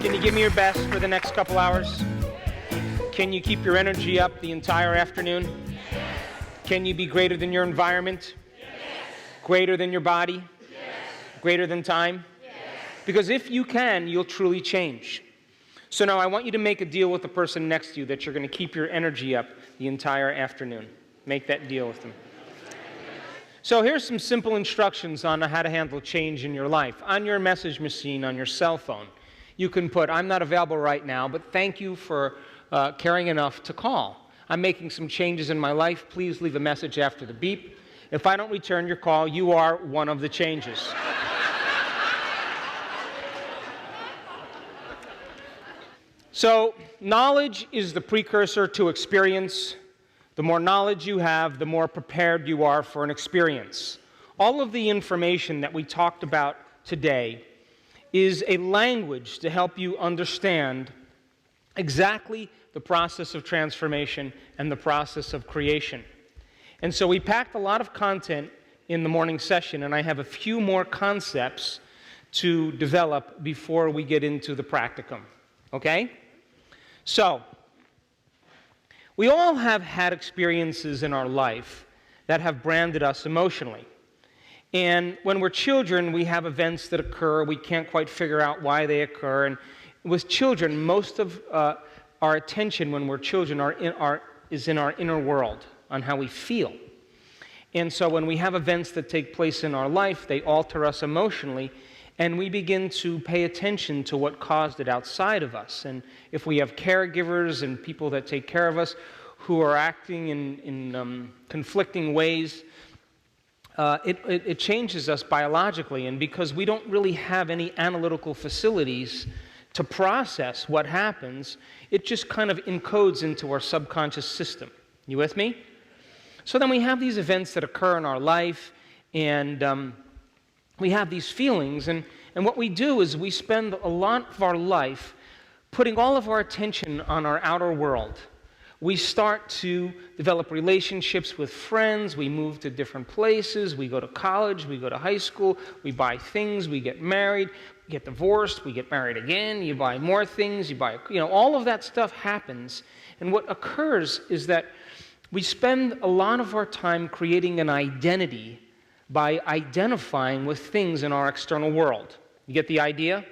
Can you give me your best for the next couple hours? Can you keep your energy up the entire afternoon? Can you be greater than your environment? Greater than your body? Greater than time? Because if you can, you'll truly change. So now I want you to make a deal with the person next to you that you're going to keep your energy up the entire afternoon. Make that deal with them. So here's some simple instructions on how to handle change in your life. On your message machine, on your cell phone, you can put, I'm not available right now, but thank you for caring enough to call. I'm making some changes in my life. Please leave a message after the beep. If I don't return your call, you are one of the changes. So, knowledge is the precursor to experience. The more knowledge you have, the more prepared you are for an experience. All of the information that we talked about today is a language to help you understand exactly the process of transformation and the process of creation. And so we packed a lot of content in the morning session, and I have a few more concepts to develop before we get into the practicum. Okay? So, we all have had experiences in our life that have branded us emotionally. And when we're children, we have events that occur. We can't quite figure out why they occur. And with children, most of our attention when we're children is in our inner world, on how we feel. And so when we have events that take place in our life, they alter us emotionally, and we begin to pay attention to what caused it outside of us. And if we have caregivers and people that take care of us who are acting in conflicting ways, it changes us biologically. And because we don't really have any analytical facilities to process what happens, it just kind of encodes into our subconscious system. You with me? So then we have these events that occur in our life, and we have these feelings, and what we do is we spend a lot of our life putting all of our attention on our outer world. We start to develop relationships with friends, we move to different places, we go to college, we go to high school, we buy things, we get married, we get divorced, we get married again, you buy more things, all of that stuff happens. And what occurs is that we spend a lot of our time creating an identity by identifying with things in our external world. You get the idea?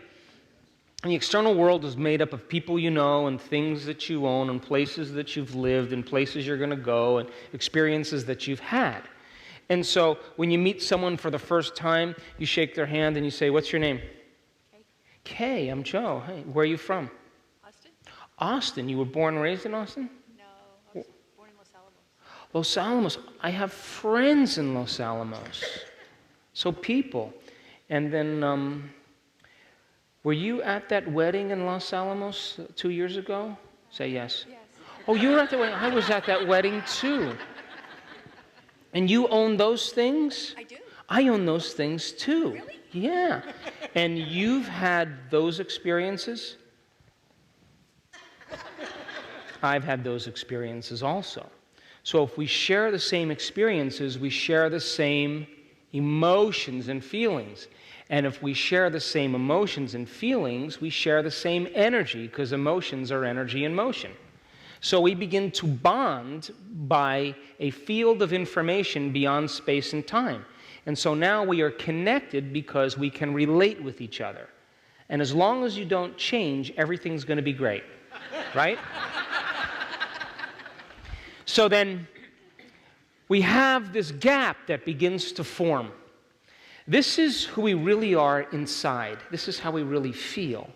And the external world is made up of people you know and things that you own and places that you've lived and places you're going to go and experiences that you've had. And so when you meet someone for the first time, you shake their hand and you say, what's your name? Kay, I'm Joe. Hey, where are you from? Austin. Austin. You were born and raised in Austin? No, I was born in Los Alamos. Los Alamos. I have friends in Los Alamos. So people. And then, were you at that wedding in Los Alamos 2 years ago? Say yes. Yes. Oh, you were at the wedding. I was at that wedding too. And you own those things? I do. I own those things too. Really? Yeah. And you've had those experiences? I've had those experiences also. So if we share the same experiences, we share the same emotions and feelings. And if we share the same emotions and feelings, we share the same energy, because emotions are energy in motion. So we begin to bond by a field of information beyond space and time. And so now we are connected because we can relate with each other. And as long as you don't change, everything's going to be great. Right? So then we have this gap that begins to form. This is who we really are inside. This is how we really feel.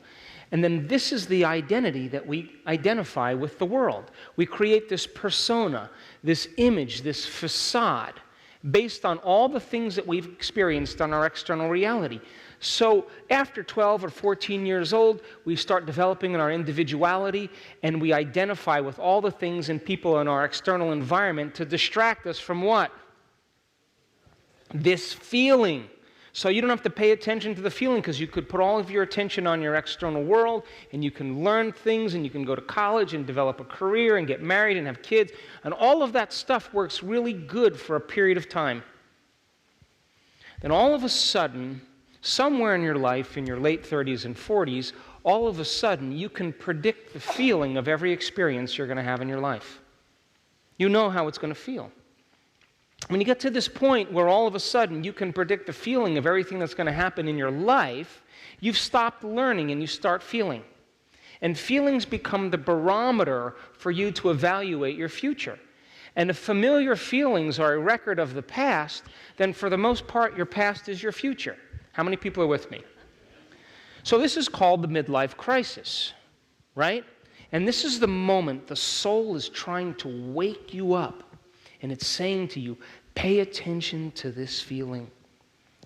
And then this is the identity that we identify with the world. We create this persona, this image, this facade, based on all the things that we've experienced on our external reality. So after 12 or 14 years old, we start developing our individuality, and we identify with all the things and people in our external environment to distract us from what? This feeling. So you don't have to pay attention to the feeling, because you could put all of your attention on your external world, and you can learn things, and you can go to college and develop a career and get married and have kids, and all of that stuff works really good for a period of time. Then all of a sudden, somewhere in your life, in your late 30s and 40s, all of a sudden you can predict the feeling of every experience you're going to have in your life. You know how it's going to feel. When you get to this point where all of a sudden you can predict the feeling of everything that's going to happen in your life, you've stopped learning and you start feeling. And feelings become the barometer for you to evaluate your future. And if familiar feelings are a record of the past, then for the most part, your past is your future. How many people are with me? So this is called the midlife crisis, right? And this is the moment the soul is trying to wake you up. And it's saying to you, pay attention to this feeling.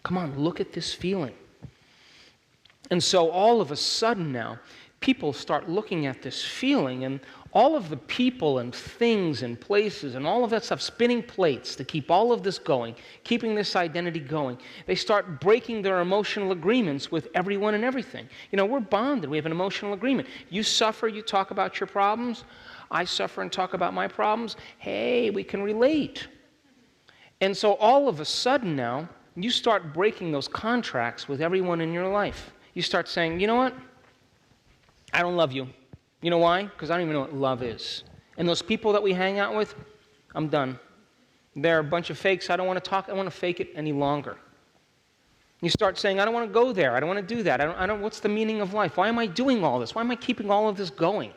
Come on, look at this feeling. And so all of a sudden now, people start looking at this feeling, and all of the people and things and places and all of that stuff, spinning plates to keep all of this going, keeping this identity going, they start breaking their emotional agreements with everyone and everything. You know, we're bonded. We have an emotional agreement. You suffer, you talk about your problems. I suffer and talk about my problems. Hey, we can relate. And so all of a sudden now, you start breaking those contracts with everyone in your life. You start saying, you know what? I don't love you. You know why? Because I don't even know what love is. And those people that we hang out with, I'm done. They're a bunch of fakes. I don't want to talk. I don't want to fake it any longer. You start saying, I don't want to go there. I don't want to do that. I don't. What's the meaning of life? Why am I doing all this? Why am I keeping all of this going?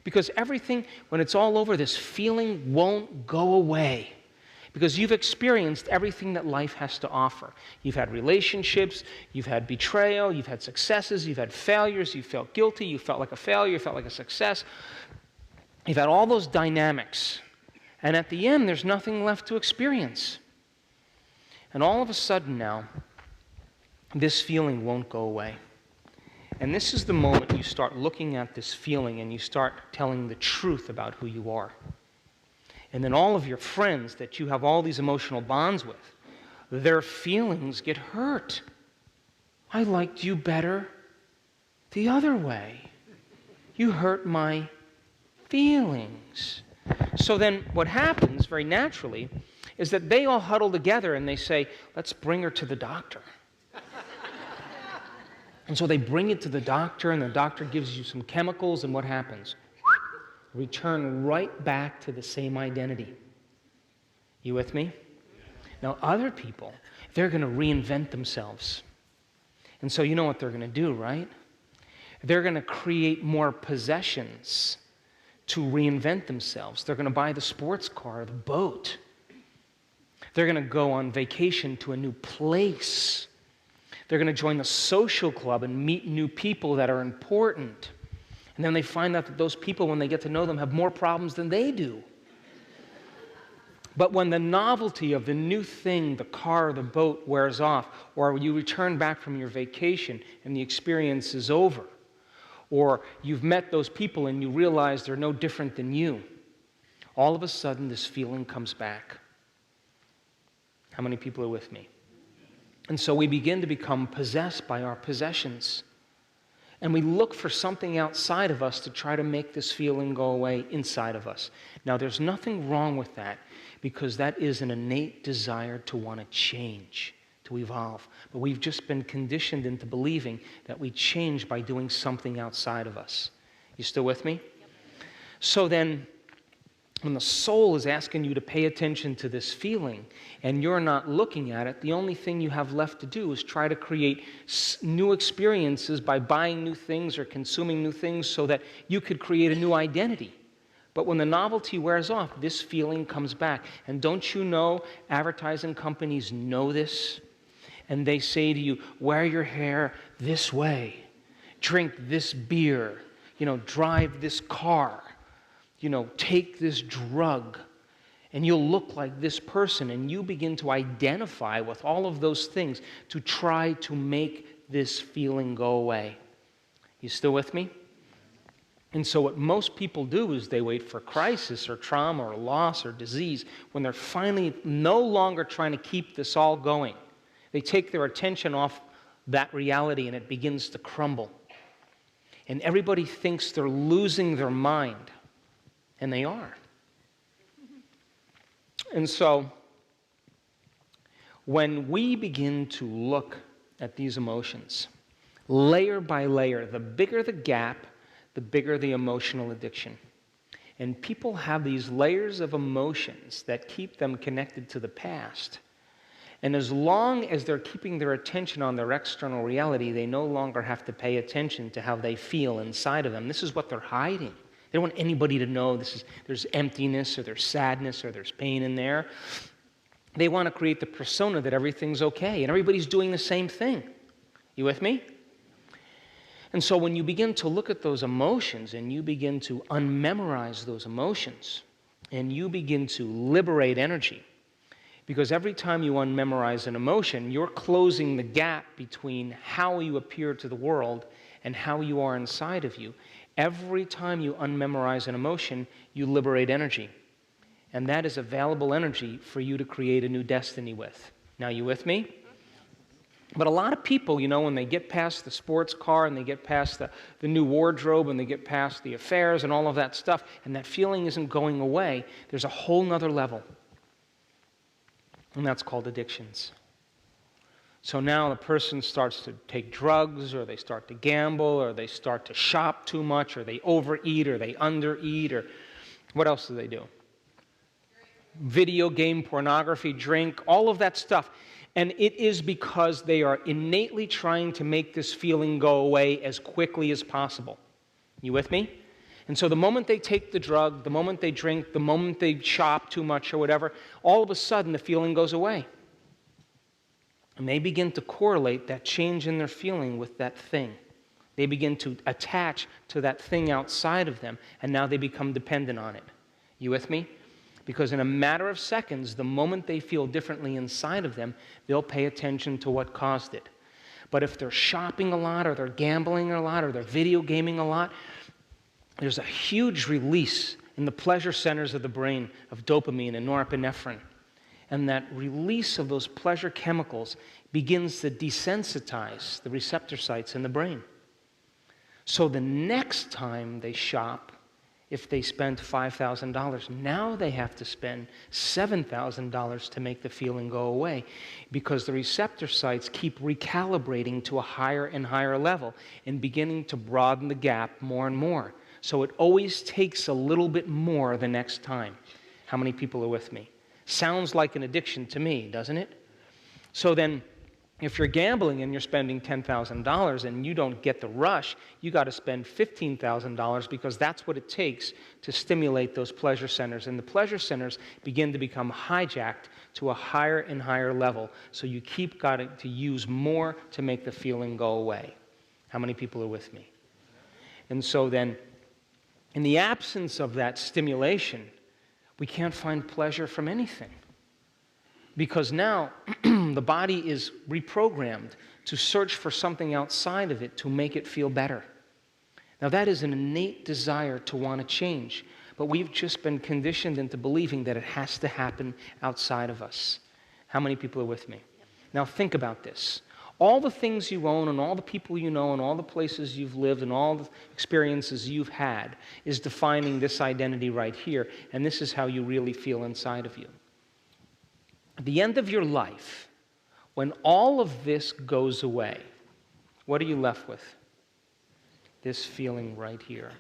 Because everything, when it's all over, this feeling won't go away. Because you've experienced everything that life has to offer. You've had relationships, you've had betrayal, you've had successes, you've had failures, you felt guilty, you felt like a failure, you felt like a success. You've had all those dynamics. And at the end, there's nothing left to experience. And all of a sudden now, this feeling won't go away. And this is the moment you start looking at this feeling and you start telling the truth about who you are. And then all of your friends that you have all these emotional bonds with, their feelings get hurt. I liked you better the other way. You hurt my feelings. So then what happens very naturally is that they all huddle together and they say, let's bring her to the doctor. And so they bring it to the doctor, and the doctor gives you some chemicals, and what happens? Return right back to the same identity. You with me? Now, other people, they're going to reinvent themselves. And so you know what they're going to do, right? They're going to create more possessions to reinvent themselves. They're going to buy the sports car, the boat. They're going to go on vacation to a new place. They're going to join the social club and meet new people that are important. And then they find out that those people, when they get to know them, have more problems than they do. But when the novelty of the new thing, the car, the boat, wears off, or you return back from your vacation and the experience is over, or you've met those people and you realize they're no different than you, all of a sudden this feeling comes back. How many people are with me? And so we begin to become possessed by our possessions. And we look for something outside of us to try to make this feeling go away inside of us. Now, there's nothing wrong with that, because that is an innate desire to want to change, to evolve. But we've just been conditioned into believing that we change by doing something outside of us. You still with me? Yep. So then, when the soul is asking you to pay attention to this feeling and you're not looking at it, the only thing you have left to do is try to create new experiences by buying new things or consuming new things so that you could create a new identity. But when the novelty wears off, this feeling comes back. And don't you know, advertising companies know this? And they say to you, wear your hair this way, drink this beer, drive this car. Take this drug, and you'll look like this person, and you begin to identify with all of those things to try to make this feeling go away. You still with me? And so what most people do is they wait for crisis or trauma or loss or disease when they're finally no longer trying to keep this all going. They take their attention off that reality, and it begins to crumble. And everybody thinks they're losing their mind. And they are. And so, when we begin to look at these emotions, layer by layer. The bigger the gap, the bigger the emotional addiction. And people have these layers of emotions that keep them connected to the past. And as long as they're keeping their attention on their external reality, they no longer have to pay attention to how they feel inside of them. This is what they're hiding. They don't want anybody to know there's emptiness or there's sadness or there's pain in there. They want to create the persona that everything's okay and everybody's doing the same thing. You with me? And so when you begin to look at those emotions and you begin to unmemorize those emotions and you begin to liberate energy, because every time you unmemorize an emotion, you're closing the gap between how you appear to the world and how you are inside of you. Every time you unmemorize an emotion, you liberate energy. And that is available energy for you to create a new destiny with. Now, you with me? But a lot of people, when they get past the sports car and they get past the new wardrobe and they get past the affairs and all of that stuff, and that feeling isn't going away, there's a whole nother level. And that's called addictions. So now the person starts to take drugs, or they start to gamble, or they start to shop too much, or they overeat, or they undereat, or what else do they do? Video game, pornography, drink, all of that stuff. And it is because they are innately trying to make this feeling go away as quickly as possible. You with me? And so the moment they take the drug, the moment they drink, the moment they shop too much or whatever, all of a sudden the feeling goes away. And they begin to correlate that change in their feeling with that thing. They begin to attach to that thing outside of them, and now they become dependent on it. You with me? Because in a matter of seconds, the moment they feel differently inside of them, they'll pay attention to what caused it. But if they're shopping a lot, or they're gambling a lot, or they're video gaming a lot, there's a huge release in the pleasure centers of the brain of dopamine and norepinephrine. And that release of those pleasure chemicals begins to desensitize the receptor sites in the brain. So the next time they shop, if they spent $5,000, now they have to spend $7,000 to make the feeling go away, because the receptor sites keep recalibrating to a higher and higher level and beginning to broaden the gap more and more. So it always takes a little bit more the next time. How many people are with me? Sounds like an addiction to me, doesn't it? So then, if you're gambling and you're spending $10,000 and you don't get the rush, you got to spend $15,000, because that's what it takes to stimulate those pleasure centers. And the pleasure centers begin to become hijacked to a higher and higher level. So you keep got to use more to make the feeling go away. How many people are with me? And so then, in the absence of that stimulation, we can't find pleasure from anything. Because now the body is reprogrammed to search for something outside of it to make it feel better. Now that is an innate desire to want to change, but we've just been conditioned into believing that it has to happen outside of us. How many people are with me? Now think about this. All the things you own and all the people you know and all the places you've lived and all the experiences you've had is defining this identity right here, and this is how you really feel inside of you. At the end of your life, when all of this goes away, what are you left with? This feeling right here.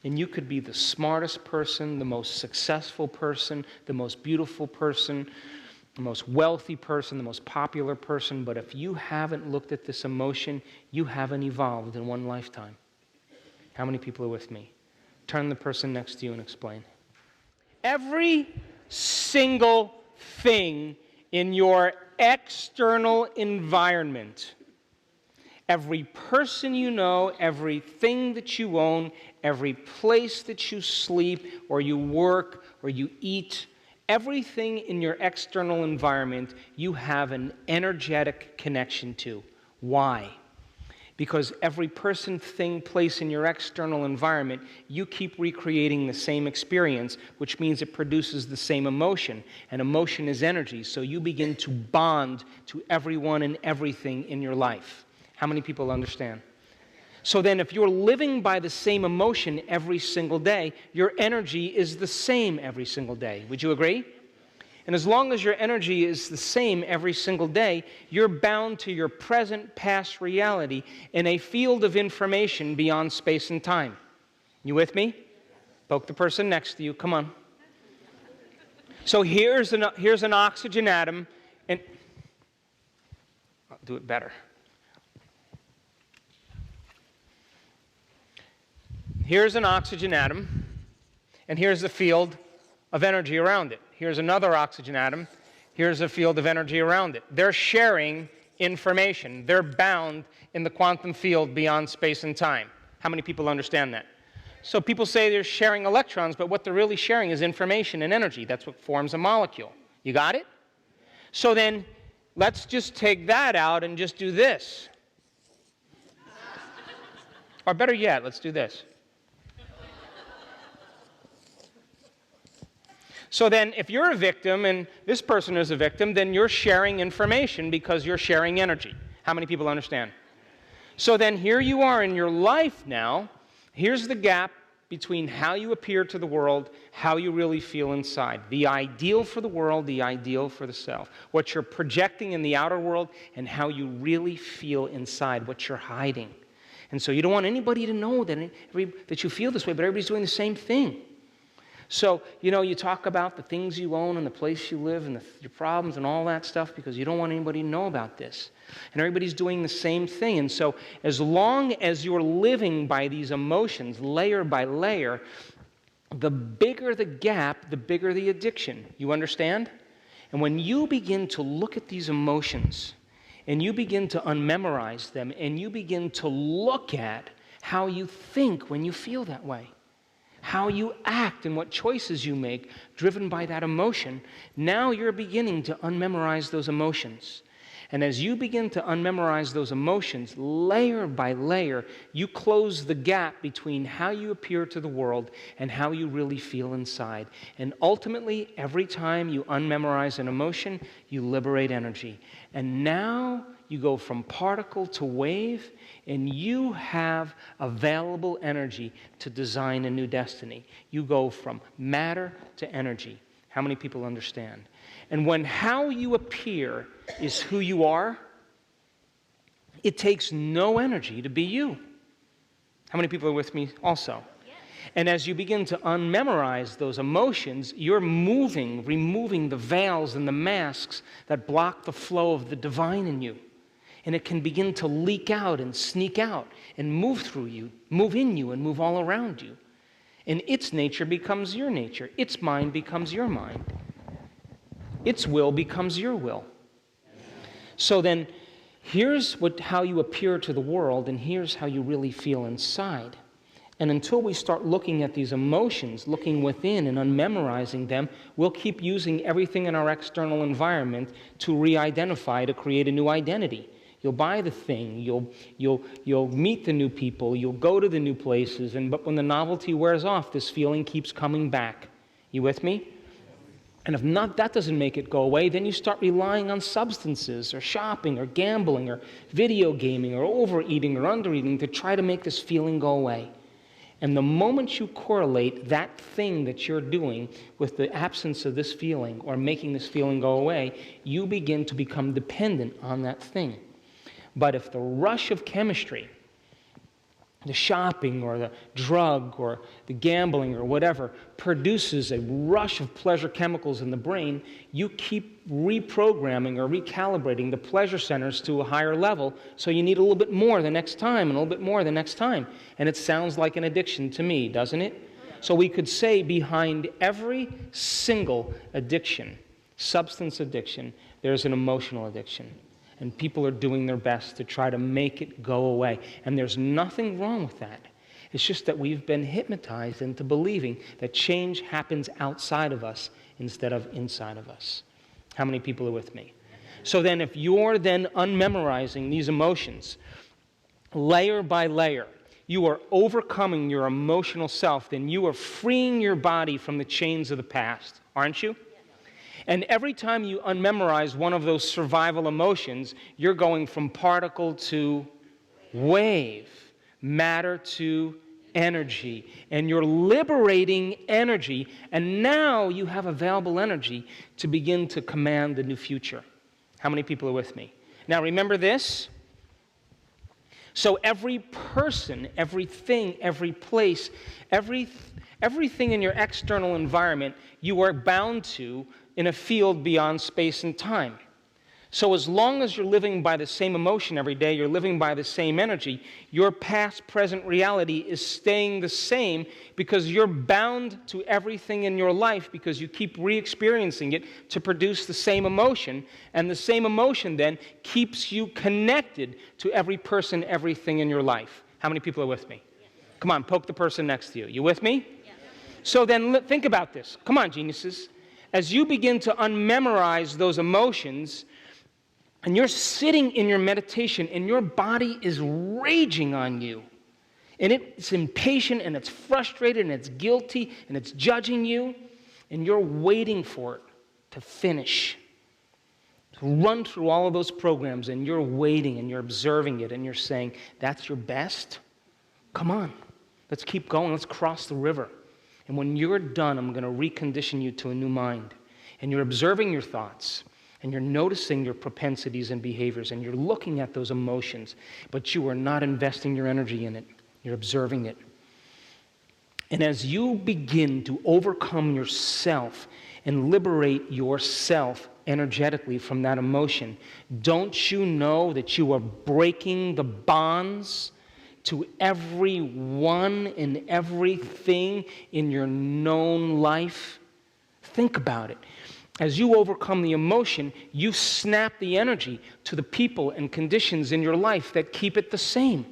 And you could be the smartest person, the most successful person, the most beautiful person, the most wealthy person, the most popular person, but if you haven't looked at this emotion, you haven't evolved in one lifetime. How many people are with me? Turn to the person next to you and explain. Every single thing in your external environment, every person you know, everything that you own, every place that you sleep or you work or you eat, everything in your external environment you have an energetic connection to. Why? Because every person, thing, place in your external environment, you keep recreating the same experience, which means it produces the same emotion. And emotion is energy, so you begin to bond to everyone and everything in your life. How many people understand? So then if you're living by the same emotion every single day, your energy is the same every single day. Would you agree? And as long as your energy is the same every single day, you're bound to your present, past reality in a field of information beyond space and time. You with me? Poke the person next to you. Come on. So here's an oxygen atom, and I'll do it better. Here's an oxygen atom, and here's the field of energy around it. Here's another oxygen atom. Here's a field of energy around it. They're sharing information. They're bound in the quantum field beyond space and time. How many people understand that? So people say they're sharing electrons, but what they're really sharing is information and energy. That's what forms a molecule. You got it? So then, let's just take that out and just do this. Or better yet, let's do this. So then, if you're a victim and this person is a victim, then you're sharing information because you're sharing energy. How many people understand? So then here you are in your life now. Here's the gap between how you appear to the world, how you really feel inside. The ideal for the world, the ideal for the self. What you're projecting in the outer world and how you really feel inside, what you're hiding. And so you don't want anybody to know that you feel this way, but everybody's doing the same thing. So, you talk about the things you own and the place you live and your problems and all that stuff because you don't want anybody to know about this. And everybody's doing the same thing. And so as long as you're living by these emotions, layer by layer, the bigger the gap, the bigger the addiction. You understand? And when you begin to look at these emotions and you begin to unmemorize them and you begin to look at how you think when you feel that way, how you act and what choices you make driven by that emotion, now you're beginning to unmemorize those emotions. And as you begin to unmemorize those emotions, layer by layer, you close the gap between how you appear to the world and how you really feel inside. And ultimately, every time you unmemorize an emotion, you liberate energy. And now you go from particle to wave, and you have available energy to design a new destiny. You go from matter to energy. How many people understand? And when how you appear is who you are, it takes no energy to be you. How many people are with me also? And as you begin to unmemorize those emotions, you're removing the veils and the masks that block the flow of the divine in you. And it can begin to leak out and sneak out and move through you, move in you, and move all around you. And its nature becomes your nature. Its mind becomes your mind. Its will becomes your will. So then, here's how you appear to the world, and here's how you really feel inside. And until we start looking at these emotions, looking within and unmemorizing them, we'll keep using everything in our external environment to re-identify, to create a new identity. You'll buy the thing, you'll meet the new people, you'll go to the new places, but when the novelty wears off, this feeling keeps coming back. You with me? And if not, that doesn't make it go away, then you start relying on substances or shopping or gambling or video gaming or overeating or undereating to try to make this feeling go away. And the moment you correlate that thing that you're doing with the absence of this feeling or making this feeling go away, you begin to become dependent on that thing. But if the rush of chemistry, the shopping or the drug or the gambling or whatever produces a rush of pleasure chemicals in the brain, you keep reprogramming or recalibrating the pleasure centers to a higher level, so you need a little bit more the next time and a little bit more the next time. And it sounds like an addiction to me, doesn't it? So we could say behind every single addiction, substance addiction, there's an emotional addiction. And people are doing their best to try to make it go away. And there's nothing wrong with that. It's just that we've been hypnotized into believing that change happens outside of us instead of inside of us. How many people are with me? So then if you're then unmemorizing these emotions, layer by layer, you are overcoming your emotional self, then you are freeing your body from the chains of the past, aren't you? And every time you unmemorize one of those survival emotions, you're going from particle to wave, matter to energy, and you're liberating energy, and now you have available energy to begin to command the new future. How many people are with me? Now remember this. So every person, everything, every place, everything in your external environment, you are bound to in a field beyond space and time. So as long as you're living by the same emotion every day, you're living by the same energy, your past, present reality is staying the same because you're bound to everything in your life because you keep re-experiencing it to produce the same emotion, and the same emotion then keeps you connected to every person, everything in your life. How many people are with me? Yeah. Come on, poke the person next to you. You with me? Yeah. So then think about this. Come on, geniuses. As you begin to unmemorize those emotions, and you're sitting in your meditation and your body is raging on you, and it's impatient and it's frustrated and it's guilty and it's judging you, and you're waiting for it to finish, to run through all of those programs, and you're waiting and you're observing it and you're saying, that's your best? Come on, let's keep going, let's cross the river. And when you're done, I'm going to recondition you to a new mind. And you're observing your thoughts, and you're noticing your propensities and behaviors, and you're looking at those emotions, but you are not investing your energy in it. You're observing it. And as you begin to overcome yourself and liberate yourself energetically from that emotion, don't you know that you are breaking the bonds to everyone and everything in your known life? Think about it. As you overcome the emotion, you snap the energy to the people and conditions in your life that keep it the same.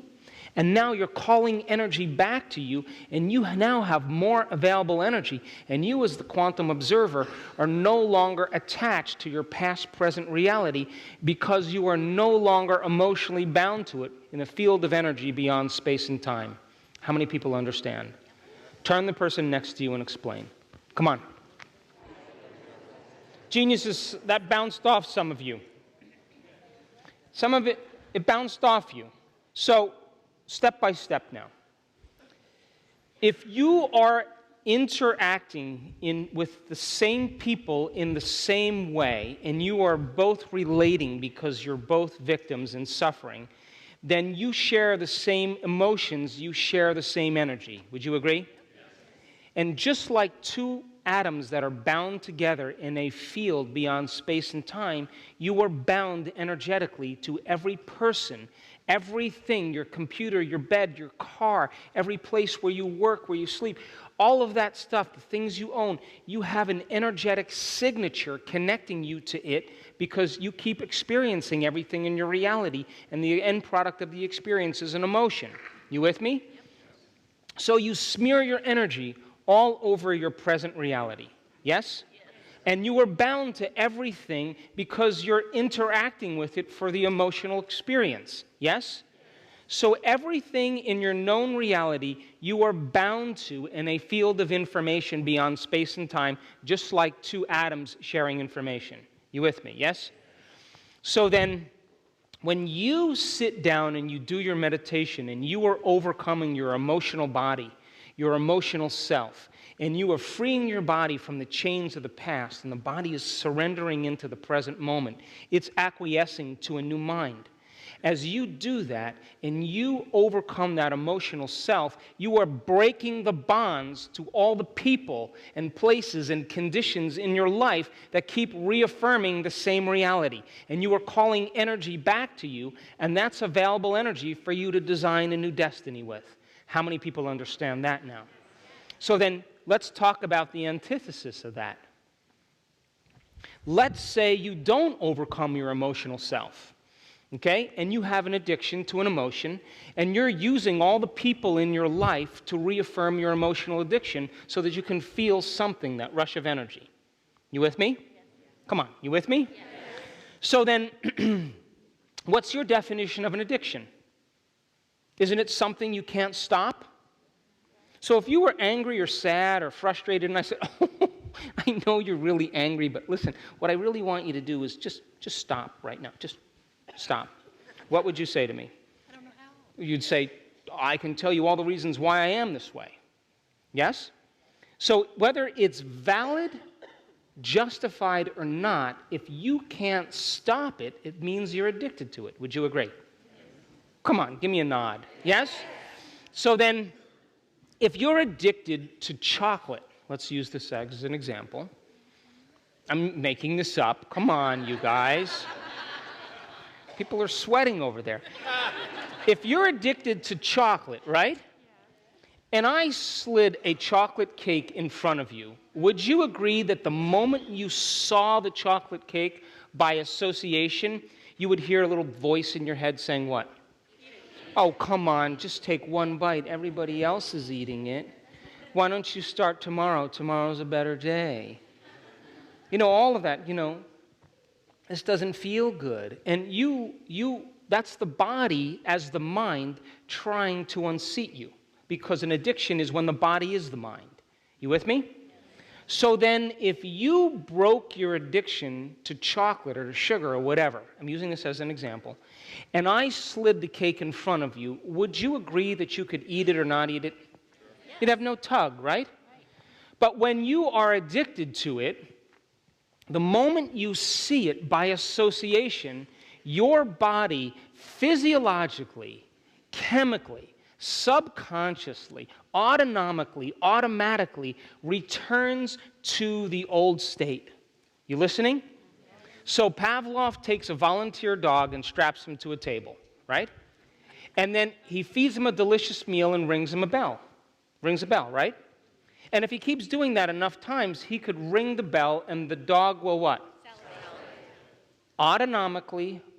And now you're calling energy back to you, and you now have more available energy. And you, as the quantum observer, are no longer attached to your past, present reality because you are no longer emotionally bound to it in a field of energy beyond space and time. How many people understand? Turn the person next to you and explain. Come on. Geniuses, that bounced off some of you. Some of it bounced off you. So, step by step now. If you are interacting with the same people in the same way, and you are both relating because you're both victims and suffering, then you share the same emotions, you share the same energy. Would you agree? Yes. And just like two atoms that are bound together in a field beyond space and time, you are bound energetically to every person, everything, your computer, your bed, your car, every place where you work, where you sleep, all of that stuff, the things you own, you have an energetic signature connecting you to it because you keep experiencing everything in your reality, and the end product of the experience is an emotion. You with me? So you smear your energy all over your present reality. Yes? And you are bound to everything because you're interacting with it for the emotional experience. Yes? So everything in your known reality, you are bound to in a field of information beyond space and time, just like two atoms sharing information. You with me? Yes? So then, when you sit down and you do your meditation and you are overcoming your emotional body, your emotional self, and you are freeing your body from the chains of the past, and the body is surrendering into the present moment. It's acquiescing to a new mind. As you do that, and you overcome that emotional self, you are breaking the bonds to all the people and places and conditions in your life that keep reaffirming the same reality. And you are calling energy back to you, and that's available energy for you to design a new destiny with. How many people understand that now? So then, let's talk about the antithesis of that. Let's say you don't overcome your emotional self, okay? And you have an addiction to an emotion, and you're using all the people in your life to reaffirm your emotional addiction so that you can feel something, that rush of energy. You with me? Yes. Come on, you with me? Yes. So then, what's your definition of an addiction? Isn't it something you can't stop? So if you were angry or sad or frustrated, and I said, oh, I know you're really angry, but listen, what I really want you to do is just stop right now. Just stop. What would you say to me? I don't know how. You'd say, I can tell you all the reasons why I am this way. Yes? So whether it's valid, justified, or not, if you can't stop it, it means you're addicted to it. Would you agree? Come on, give me a nod. Yes? So then, if you're addicted to chocolate, let's use this as an example. I'm making this up. Come on, you guys. People are sweating over there. If you're addicted to chocolate, right? And I slid a chocolate cake in front of you, would you agree that the moment you saw the chocolate cake, by association, you would hear a little voice in your head saying what? Oh, come on, just take one bite. Everybody else is eating it. Why don't you start tomorrow? Tomorrow's a better day. All of that, this doesn't feel good. And that's the body as the mind trying to unseat you. Because an addiction is when the body is the mind. You with me? So then if you broke your addiction to chocolate or to sugar or whatever, I'm using this as an example, and I slid the cake in front of you, would you agree that you could eat it or not eat it? You'd have no tug, right? But when you are addicted to it, the moment you see it by association, your body physiologically, chemically, subconsciously, automatically returns to the old state. You listening? So Pavlov takes a volunteer dog and straps him to a table, right? And then he feeds him a delicious meal and rings him a bell. Rings a bell, right? And if he keeps doing that enough times, he could ring the bell and the dog will what?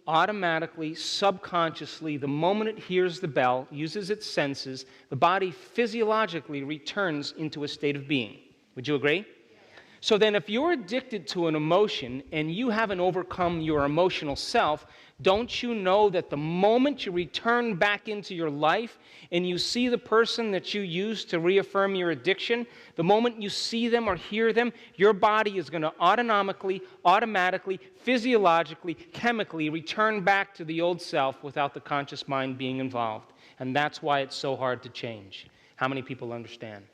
Automatically, subconsciously, the moment it hears the bell, uses its senses, the body physiologically returns into a state of being. Would you agree? So then if you're addicted to an emotion and you haven't overcome your emotional self, don't you know that the moment you return back into your life and you see the person that you used to reaffirm your addiction, the moment you see them or hear them, your body is going to automatically, physiologically, chemically return back to the old self without the conscious mind being involved. And that's why it's so hard to change. How many people understand?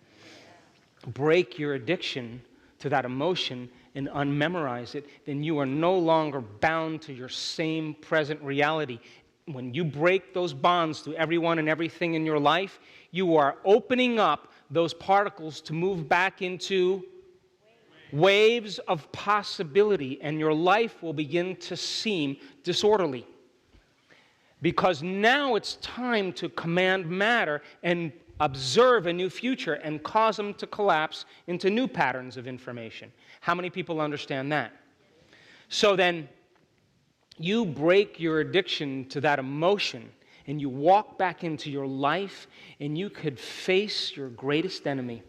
Break your addiction to that emotion and unmemorize it, then you are no longer bound to your same present reality. When you break those bonds to everyone and everything in your life, you are opening up those particles to move back into waves of possibility, and your life will begin to seem disorderly. Because now it's time to command matter and observe a new future and cause them to collapse into new patterns of information. How many people understand that? So then, you break your addiction to that emotion and you walk back into your life and you could face your greatest enemy,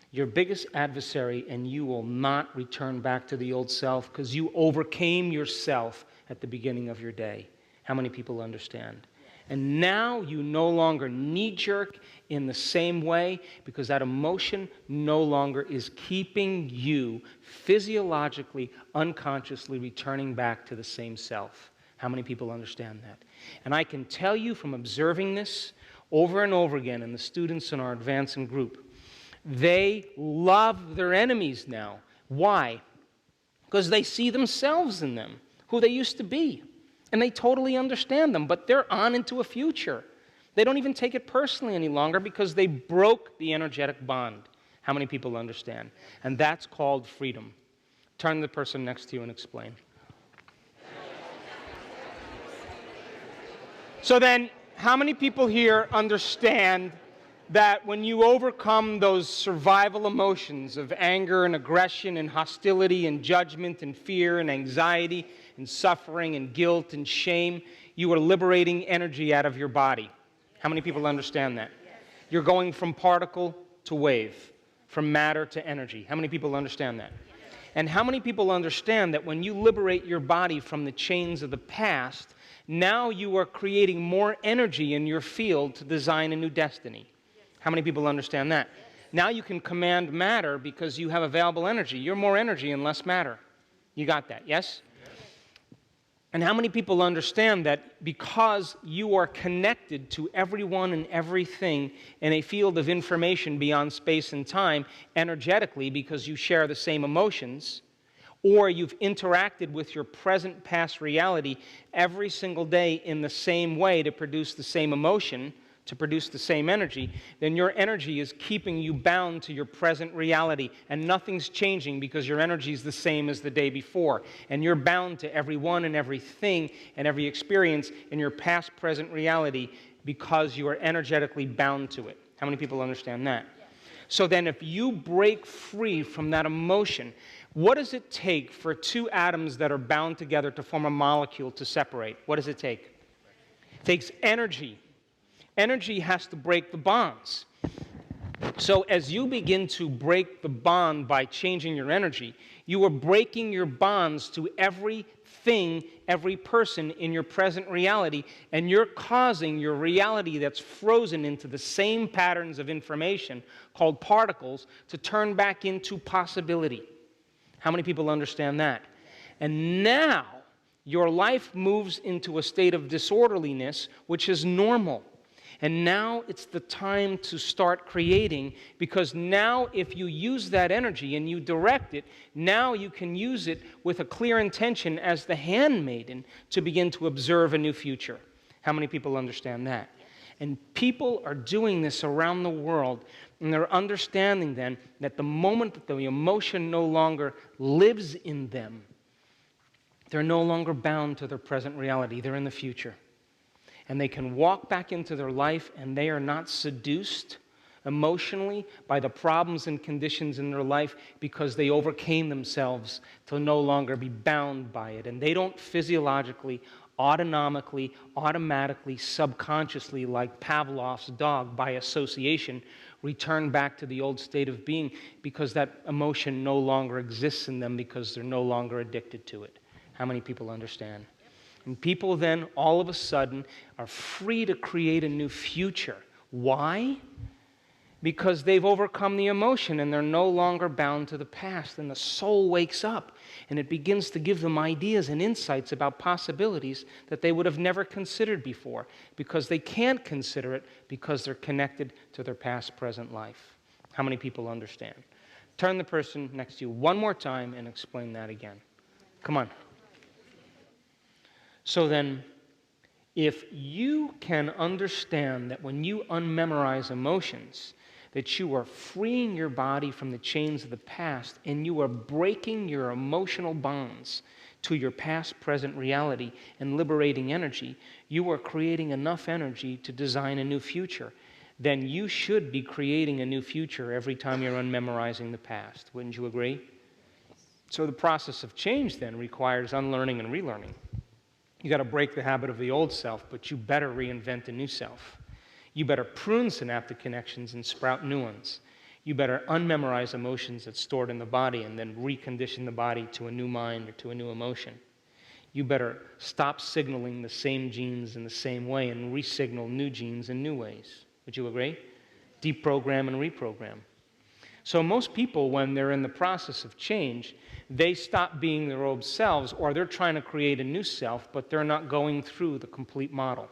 your biggest adversary, and you will not return back to the old self because you overcame yourself at the beginning of your day. How many people understand? And now you no longer knee-jerk in the same way because that emotion no longer is keeping you physiologically, unconsciously returning back to the same self. How many people understand that? And I can tell you from observing this over and over again in the students in our advancing group, they love their enemies now. Why? Because they see themselves in them, who they used to be. And they totally understand them, but they're on into a future. They don't even take it personally any longer because they broke the energetic bond. How many people understand? And that's called freedom. Turn to the person next to you and explain. So then, how many people here understand that when you overcome those survival emotions of anger and aggression and hostility and judgment and fear and anxiety and suffering and guilt and shame, you are liberating energy out of your body? How many people understand that? You're going from particle to wave, from matter to energy. How many people understand that? And how many people understand that when you liberate your body from the chains of the past, now you are creating more energy in your field to design a new destiny? How many people understand that? Now you can command matter because you have available energy. You're more energy and less matter. You got that, yes? And how many people understand that because you are connected to everyone and everything in a field of information beyond space and time, energetically, because you share the same emotions, or you've interacted with your present past reality every single day in the same way to produce the same emotion, to produce the same energy, then your energy is keeping you bound to your present reality, and nothing's changing because your energy is the same as the day before. And you're bound to everyone and everything and every experience in your past, present reality because you are energetically bound to it. How many people understand that? So then if you break free from that emotion, what does it take for two atoms that are bound together to form a molecule to separate? What does it take? It takes energy. Energy has to break the bonds. So as you begin to break the bond by changing your energy, you are breaking your bonds to everything, every person in your present reality, and you're causing your reality that's frozen into the same patterns of information called particles to turn back into possibility. How many people understand that? And now your life moves into a state of disorderliness, which is normal. And now it's the time to start creating, because now if you use that energy and you direct it, now you can use it with a clear intention as the handmaiden to begin to observe a new future. How many people understand that? And people are doing this around the world, and they're understanding then that the moment that the emotion no longer lives in them, they're no longer bound to their present reality. They're in the future. And they can walk back into their life, and they are not seduced emotionally by the problems and conditions in their life because they overcame themselves to no longer be bound by it. And they don't physiologically, autonomically, automatically, subconsciously, like Pavlov's dog, by association, return back to the old state of being because that emotion no longer exists in them because they're no longer addicted to it. How many people understand? And people then, all of a sudden, are free to create a new future. Why? Because they've overcome the emotion and they're no longer bound to the past. And the soul wakes up and it begins to give them ideas and insights about possibilities that they would have never considered before, because they can't consider it because they're connected to their past, present life. How many people understand? Turn the person next to you one more time and explain that again. Come on. So then, if you can understand that when you unmemorize emotions, that you are freeing your body from the chains of the past and you are breaking your emotional bonds to your past, present reality and liberating energy, you are creating enough energy to design a new future. Then you should be creating a new future every time you're unmemorizing the past. Wouldn't you agree? So the process of change then requires unlearning and relearning. You got to break the habit of the old self, but you better reinvent a new self. You better prune synaptic connections and sprout new ones. You better unmemorize emotions that's stored in the body and then recondition the body to a new mind or to a new emotion. You better stop signaling the same genes in the same way and re-signal new genes in new ways. Would you agree? Deprogram and reprogram. So most people, when they're in the process of change, they stop being their old selves, or they're trying to create a new self, but they're not going through the complete model.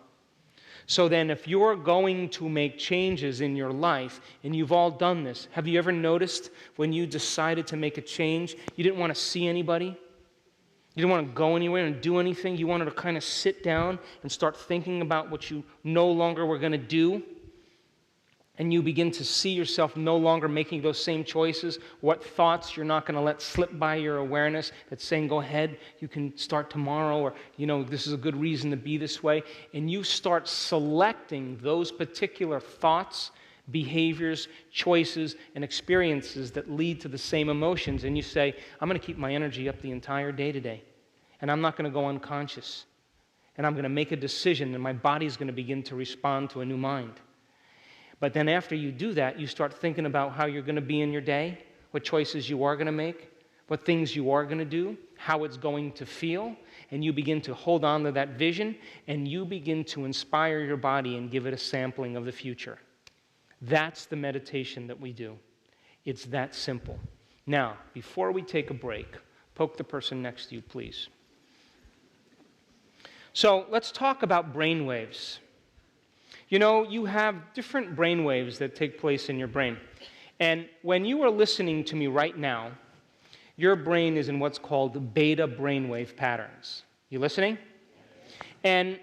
So then if you're going to make changes in your life, and you've all done this, have you ever noticed when you decided to make a change, you didn't want to see anybody? You didn't want to go anywhere and do anything? You wanted to kind of sit down and start thinking about what you no longer were going to do? And you begin to see yourself no longer making those same choices, what thoughts you're not going to let slip by your awareness that's saying, go ahead, you can start tomorrow, or, this is a good reason to be this way. And you start selecting those particular thoughts, behaviors, choices, and experiences that lead to the same emotions. And you say, I'm going to keep my energy up the entire day today. And I'm not going to go unconscious. And I'm going to make a decision, and my body's going to begin to respond to a new mind. But then after you do that, you start thinking about how you're going to be in your day, what choices you are going to make, what things you are going to do, how it's going to feel, and you begin to hold on to that vision, and you begin to inspire your body and give it a sampling of the future. That's the meditation that we do. It's that simple. Now, before we take a break, poke the person next to you, please. So let's talk about brain waves. You know, you have different brain waves that take place in your brain. And when you are listening to me right now, your brain is in what's called beta brainwave patterns. You listening? And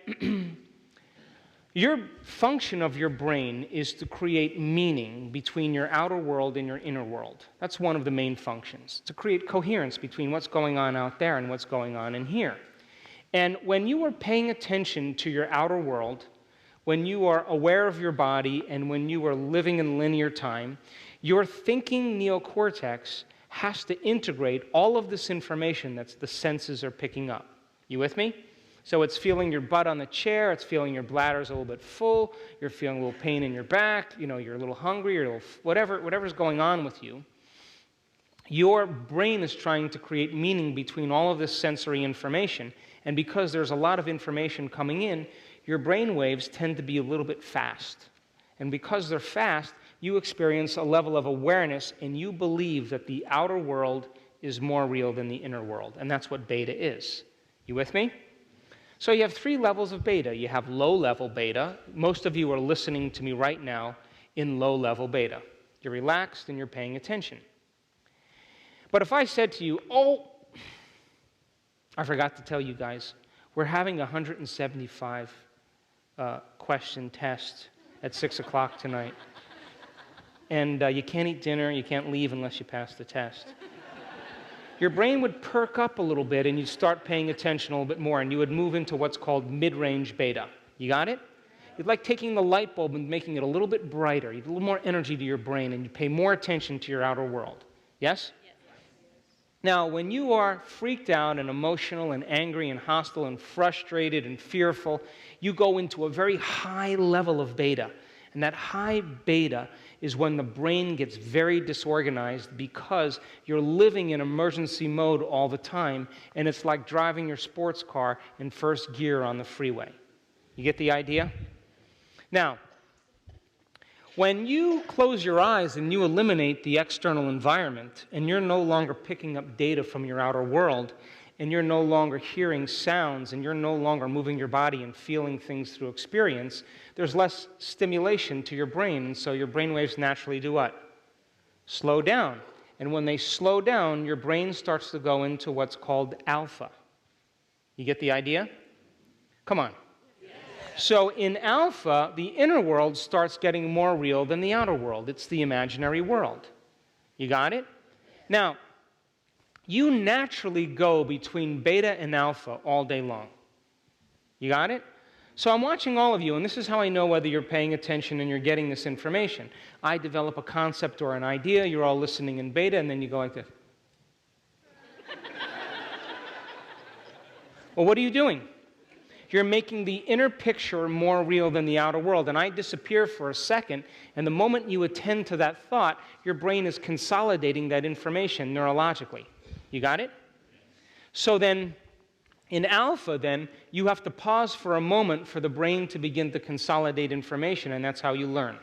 your function of your brain is to create meaning between your outer world and your inner world. That's one of the main functions, to create coherence between what's going on out there and what's going on in here. And when you are paying attention to your outer world, when you are aware of your body, and when you are living in linear time, your thinking neocortex has to integrate all of this information that the senses are picking up. You with me? So it's feeling your butt on the chair, it's feeling your bladder's a little bit full, you're feeling a little pain in your back, you know, you're a little hungry, you're a little whatever's going on with you. Your brain is trying to create meaning between all of this sensory information, and because there's a lot of information coming in, your brain waves tend to be a little bit fast. And because they're fast, you experience a level of awareness, and you believe that the outer world is more real than the inner world. And that's what beta is. You with me? So you have 3 levels of beta. You have low-level beta. Most of you are listening to me right now in low-level beta. You're relaxed and you're paying attention. But if I said to you, oh, I forgot to tell you guys, we're having a 175 question test at 6 o'clock tonight. And you can't eat dinner, you can't leave unless you pass the test. Your brain would perk up a little bit, and you'd start paying attention a little bit more, and you would move into what's called mid-range beta. You got it? You'd like taking the light bulb and making it a little bit brighter. You'd a little more energy to your brain, and you pay more attention to your outer world. Yes? Yes. Now, when you are freaked out and emotional and angry and hostile and frustrated and fearful, you go into a very high level of beta. And that high beta is when the brain gets very disorganized because you're living in emergency mode all the time, and it's like driving your sports car in first gear on the freeway. You get the idea? Now, when you close your eyes and you eliminate the external environment, and you're no longer picking up data from your outer world, and you're no longer hearing sounds, and you're no longer moving your body and feeling things through experience, there's less stimulation to your brain, and so your brain waves naturally do what? Slow down. And when they slow down, your brain starts to go into what's called alpha. You get the idea? Come on. So in alpha, the inner world starts getting more real than the outer world. It's the imaginary world. You got it? Now, you naturally go between beta and alpha all day long. You got it? So I'm watching all of you, and this is how I know whether you're paying attention and you're getting this information. I develop a concept or an idea, you're all listening in beta, and then you go like this. Well, what are you doing? You're making the inner picture more real than the outer world. And I disappear for a second, and the moment you attend to that thought, your brain is consolidating that information neurologically. You got it? So then, in alpha, then, you have to pause for a moment for the brain to begin to consolidate information, and that's how you learn.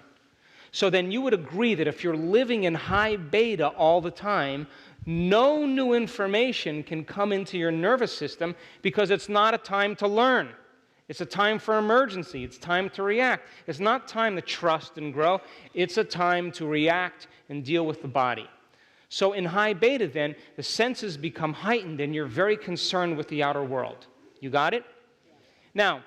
So then you would agree that if you're living in high beta all the time, no new information can come into your nervous system because it's not a time to learn. It's a time for emergency. It's time to react. It's not time to trust and grow. It's a time to react and deal with the body. So in high beta, then, the senses become heightened and you're very concerned with the outer world. You got it? Now,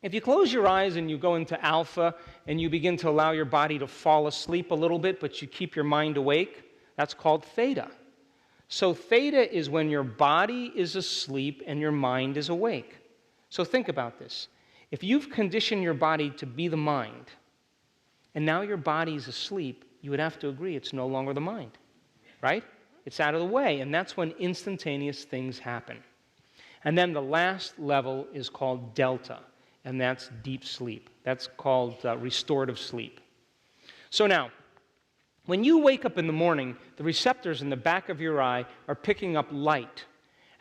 if you close your eyes and you go into alpha and you begin to allow your body to fall asleep a little bit, but you keep your mind awake, that's called theta. So theta is when your body is asleep and your mind is awake. So think about this. If you've conditioned your body to be the mind, and now your body is asleep, you would have to agree it's no longer the mind, right? It's out of the way, and that's when instantaneous things happen. And then the last level is called delta, and that's deep sleep. That's called restorative sleep. So now, when you wake up in the morning, the receptors in the back of your eye are picking up light.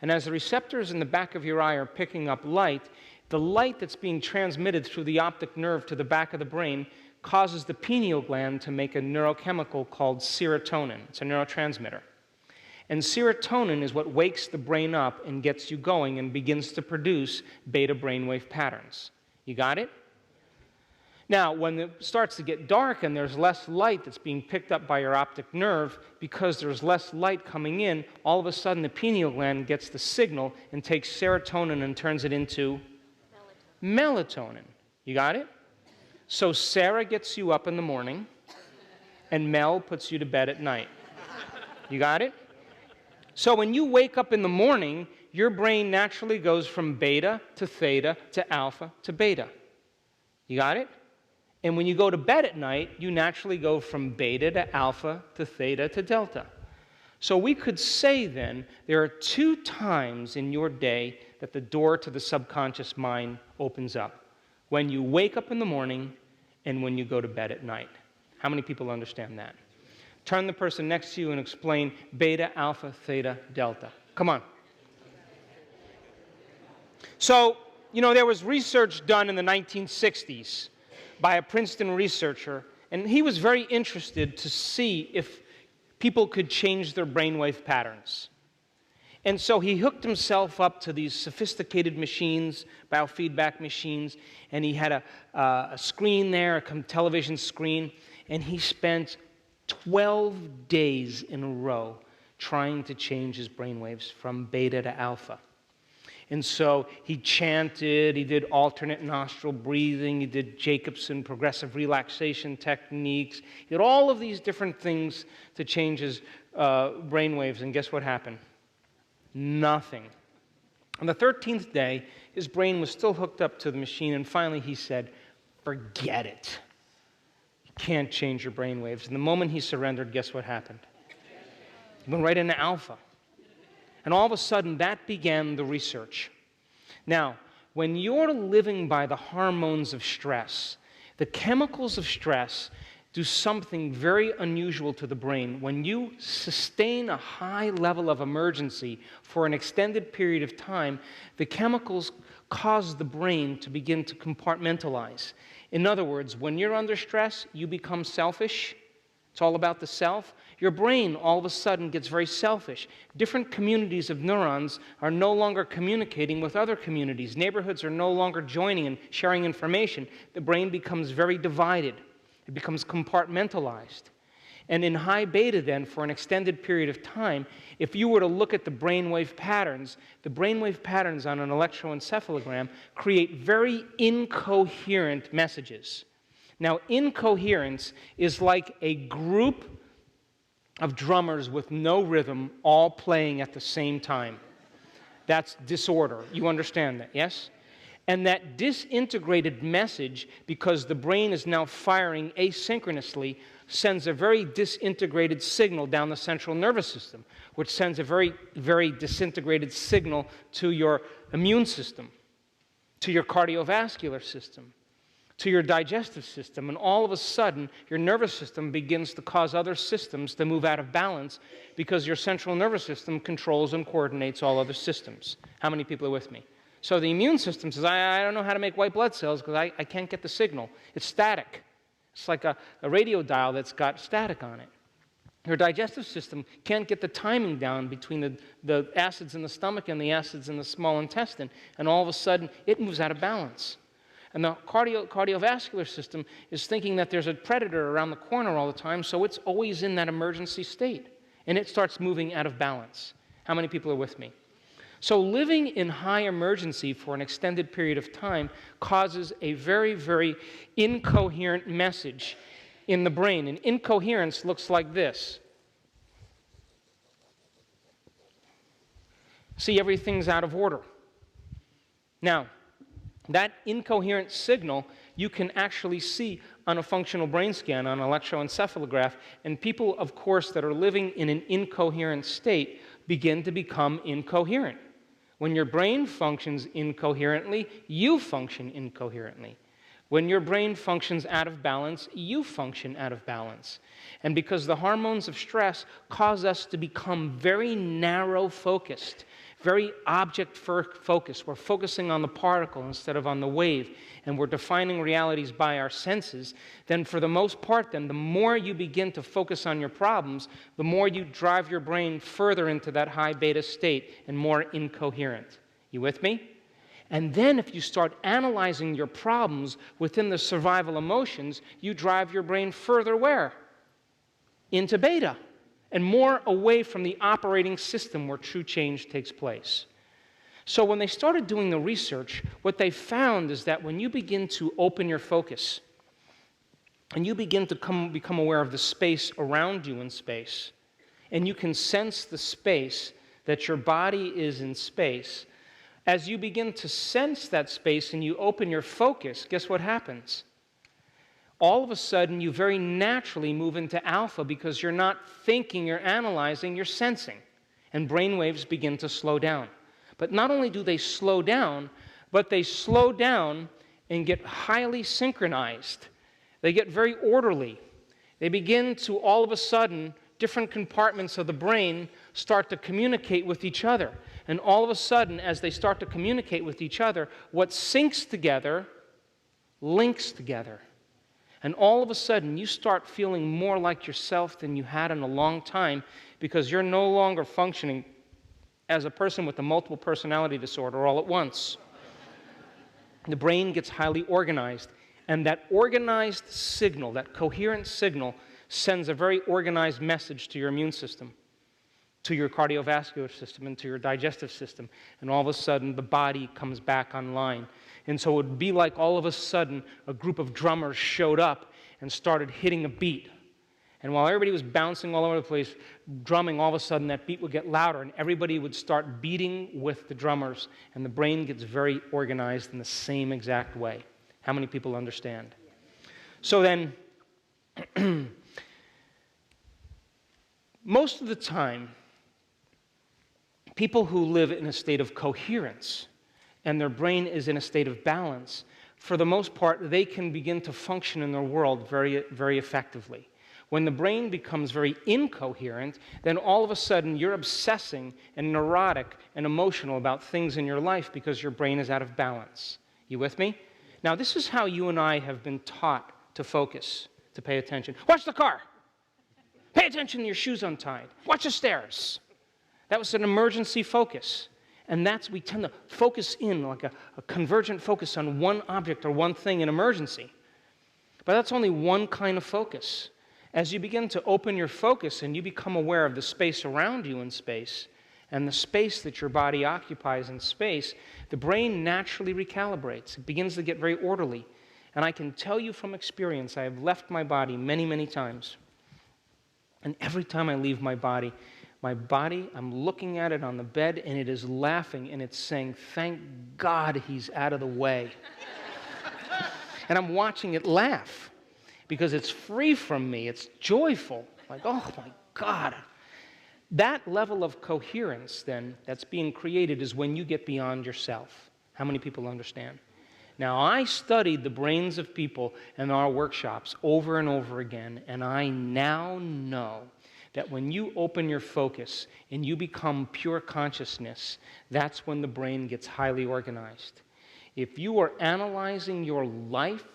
And as the receptors in the back of your eye are picking up light, the light that's being transmitted through the optic nerve to the back of the brain causes the pineal gland to make a neurochemical called serotonin. It's a neurotransmitter. And serotonin is what wakes the brain up and gets you going and begins to produce beta brainwave patterns. You got it? Now, when it starts to get dark and there's less light that's being picked up by your optic nerve, because there's less light coming in, all of a sudden the pineal gland gets the signal and takes serotonin and turns it into melatonin. You got it? So Sarah gets you up in the morning, and Mel puts you to bed at night. You got it? So when you wake up in the morning, your brain naturally goes from beta to theta to alpha to beta. You got it? And when you go to bed at night, you naturally go from beta to alpha to theta to delta. So we could say then, there are 2 times in your day that the door to the subconscious mind opens up. When you wake up in the morning and when you go to bed at night. How many people understand that? Turn the person next to you and explain beta, alpha, theta, delta. Come on. So, there was research done in the 1960s by a Princeton researcher, and he was very interested to see if people could change their brainwave patterns. And so he hooked himself up to these sophisticated machines, biofeedback machines, and he had a screen there, a television screen, and he spent 12 days in a row trying to change his brainwaves from beta to alpha. And so he chanted, he did alternate nostril breathing, he did Jacobson progressive relaxation techniques, he did all of these different things to change his brainwaves, and guess what happened? Nothing. On the 13th day, his brain was still hooked up to the machine, and finally he said, forget it. You can't change your brainwaves. And the moment he surrendered, guess what happened? He went right into alpha. And all of a sudden, that began the research. Now, when you're living by the hormones of stress, the chemicals of stress do something very unusual to the brain. When you sustain a high level of emergency for an extended period of time, the chemicals cause the brain to begin to compartmentalize. In other words, when you're under stress, you become selfish. It's all about the self. Your brain all of a sudden gets very selfish. Different communities of neurons are no longer communicating with other communities. Neighborhoods are no longer joining and sharing information. The brain becomes very divided. It becomes compartmentalized. And in high beta then, for an extended period of time, if you were to look at the brainwave patterns on an electroencephalogram create very incoherent messages. Now, incoherence is like a group of drummers with no rhythm all playing at the same time. That's disorder. You understand that, yes? And that disintegrated message, because the brain is now firing asynchronously, sends a very disintegrated signal down the central nervous system, which sends a very, very disintegrated signal to your immune system, to your cardiovascular system, to your digestive system, and all of a sudden, your nervous system begins to cause other systems to move out of balance because your central nervous system controls and coordinates all other systems. How many people are with me? So the immune system says, I don't know how to make white blood cells because I can't get the signal. It's static. It's like a radio dial that's got static on it. Your digestive system can't get the timing down between the acids in the stomach and the acids in the small intestine, and all of a sudden, it moves out of balance. And the cardiovascular system is thinking that there's a predator around the corner all the time, so it's always in that emergency state. And it starts moving out of balance. How many people are with me? So living in high emergency for an extended period of time causes a very, very incoherent message in the brain. And incoherence looks like this. See, everything's out of order. Now, that incoherent signal you can actually see on a functional brain scan, on an electroencephalograph, and people, of course, that are living in an incoherent state begin to become incoherent. When your brain functions incoherently, you function incoherently. When your brain functions out of balance, you function out of balance. And because the hormones of stress cause us to become very narrow-focused, very object-focused. We're focusing on the particle instead of on the wave, and we're defining realities by our senses, then for the most part, then the more you begin to focus on your problems, the more you drive your brain further into that high beta state and more incoherent. You with me? And then if you start analyzing your problems within the survival emotions, you drive your brain further where? Into beta, and more away from the operating system where true change takes place. So when they started doing the research, what they found is that when you begin to open your focus, and you begin to become aware of the space around you in space, and you can sense the space that your body is in space, as you begin to sense that space and you open your focus, guess what happens? All of a sudden, you very naturally move into alpha because you're not thinking, you're analyzing, you're sensing. And brain waves begin to slow down. But not only do they slow down, but they slow down and get highly synchronized. They get very orderly. They begin to, all of a sudden, different compartments of the brain start to communicate with each other. And all of a sudden, as they start to communicate with each other, what syncs together links together. And all of a sudden, you start feeling more like yourself than you had in a long time because you're no longer functioning as a person with a multiple personality disorder all at once. The brain gets highly organized, and that organized signal, that coherent signal, sends a very organized message to your immune system, to your cardiovascular system, and to your digestive system. And all of a sudden, the body comes back online. And so it would be like all of a sudden a group of drummers showed up and started hitting a beat. And while everybody was bouncing all over the place, drumming, all of a sudden that beat would get louder and everybody would start beating with the drummers. And the brain gets very organized in the same exact way. How many people understand? So then, most of the time, people who live in a state of coherence and their brain is in a state of balance, for the most part, they can begin to function in their world very, very effectively. When the brain becomes very incoherent, then all of a sudden you're obsessing and neurotic and emotional about things in your life because your brain is out of balance. You with me? Now, this is how you and I have been taught to focus, to pay attention. Watch the car. Pay attention to your shoes untied. Watch the stairs. That was an emergency focus. And we tend to focus in like a convergent focus on one object or one thing in emergency. But that's only one kind of focus. As you begin to open your focus and you become aware of the space around you in space and the space that your body occupies in space, the brain naturally recalibrates. It begins to get very orderly. And I can tell you from experience, I have left my body many, many times. And every time I leave my body, I'm looking at it on the bed, and it is laughing, and it's saying, thank God he's out of the way. And I'm watching it laugh, because it's free from me. It's joyful. Like, oh, my God. That level of coherence, then, that's being created is when you get beyond yourself. How many people understand? Now, I studied the brains of people in our workshops over and over again, and I now know that when you open your focus and you become pure consciousness, that's when the brain gets highly organized. If you are analyzing your life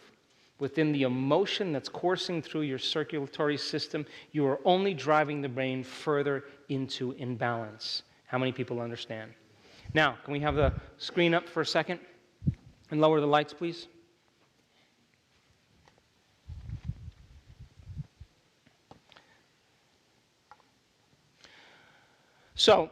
within the emotion that's coursing through your circulatory system, you are only driving the brain further into imbalance. How many people understand? Now, can we have the screen up for a second? And lower the lights, please. So,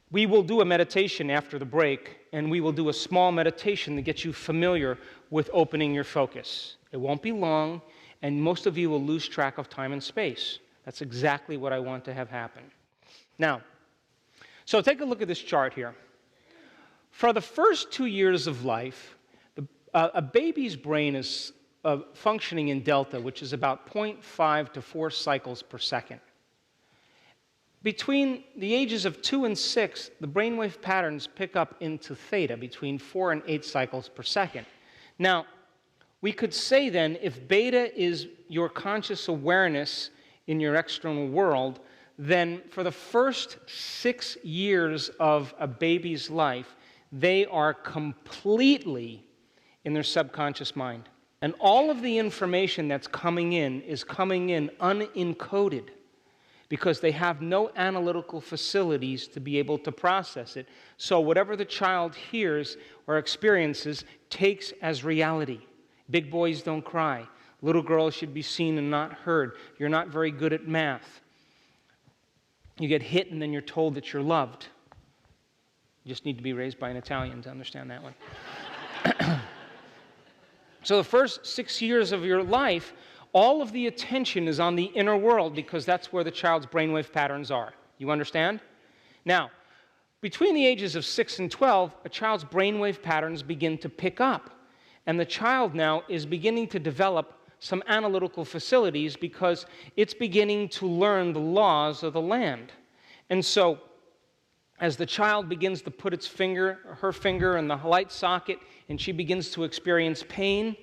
we will do a meditation after the break, and we will do a small meditation to get you familiar with opening your focus. It won't be long, and most of you will lose track of time and space. That's exactly what I want to have happen. Now, so take a look at this chart here. For the first 2 years of life, a baby's brain is functioning in delta, which is about 0.5 to 4 cycles per second. Between the ages of 2 and 6, the brainwave patterns pick up into theta, between 4 and 8 cycles per second. Now, we could say then, if beta is your conscious awareness in your external world, then for the first 6 years of a baby's life, they are completely in their subconscious mind. And all of the information that's coming in is coming in unencoded because they have no analytical facilities to be able to process it. So whatever the child hears or experiences takes as reality. Big boys don't cry. Little girls should be seen and not heard. You're not very good at math. You get hit and then you're told that you're loved. You just need to be raised by an Italian to understand that one. So the first 6 years of your life, all of the attention is on the inner world because that's where the child's brainwave patterns are. You understand? Now, between the ages of 6 and 12, a child's brainwave patterns begin to pick up. And the child now is beginning to develop some analytical facilities because it's beginning to learn the laws of the land. And so, as the child begins to put her finger in the light socket, and she begins to experience pain,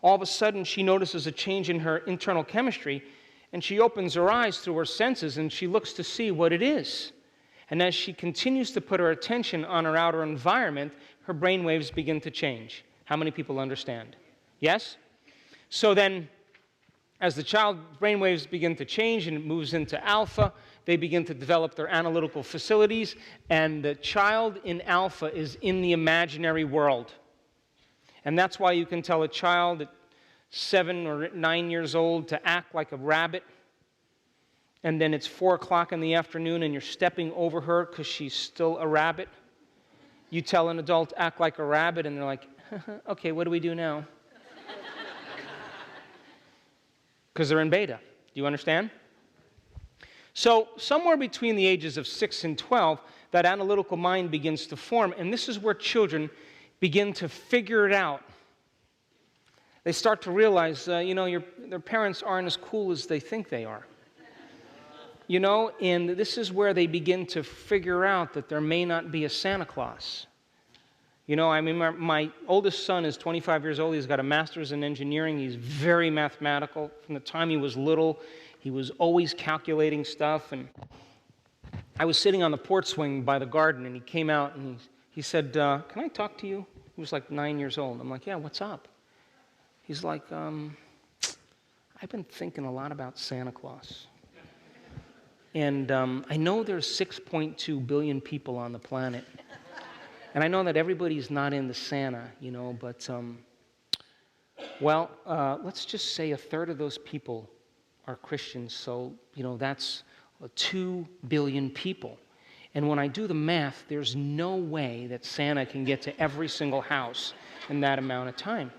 all of a sudden she notices a change in her internal chemistry, and she opens her eyes through her senses, and she looks to see what it is. And as she continues to put her attention on her outer environment, her brain waves begin to change. How many people understand? Yes? So then, as the child's brainwaves begin to change and it moves into alpha, they begin to develop their analytical facilities, and the child in alpha is in the imaginary world. And that's why you can tell a child at 7 or 9 years old to act like a rabbit, and then it's 4 o'clock in the afternoon and you're stepping over her because she's still a rabbit. You tell an adult, act like a rabbit, and they're like, okay, what do we do now? Because they're in beta. Do you understand? So somewhere between the ages of 6 and 12, that analytical mind begins to form, and this is where children begin to figure it out. They start to realize, their parents aren't as cool as they think they are. And this is where they begin to figure out that there may not be a Santa Claus. My oldest son is 25 years old. He's got a master's in engineering. He's very mathematical. From the time he was little, he was always calculating stuff. And I was sitting on the porch swing by the garden, and he came out, and he said, can I talk to you? He was like 9 years old. I'm like, yeah, what's up? He's like, I've been thinking a lot about Santa Claus. And I know there's 6.2 billion people on the planet. And I know that everybody's not into Santa, but, let's just say a third of those people are Christians, so, that's 2 billion people. And when I do the math, there's no way that Santa can get to every single house in that amount of time.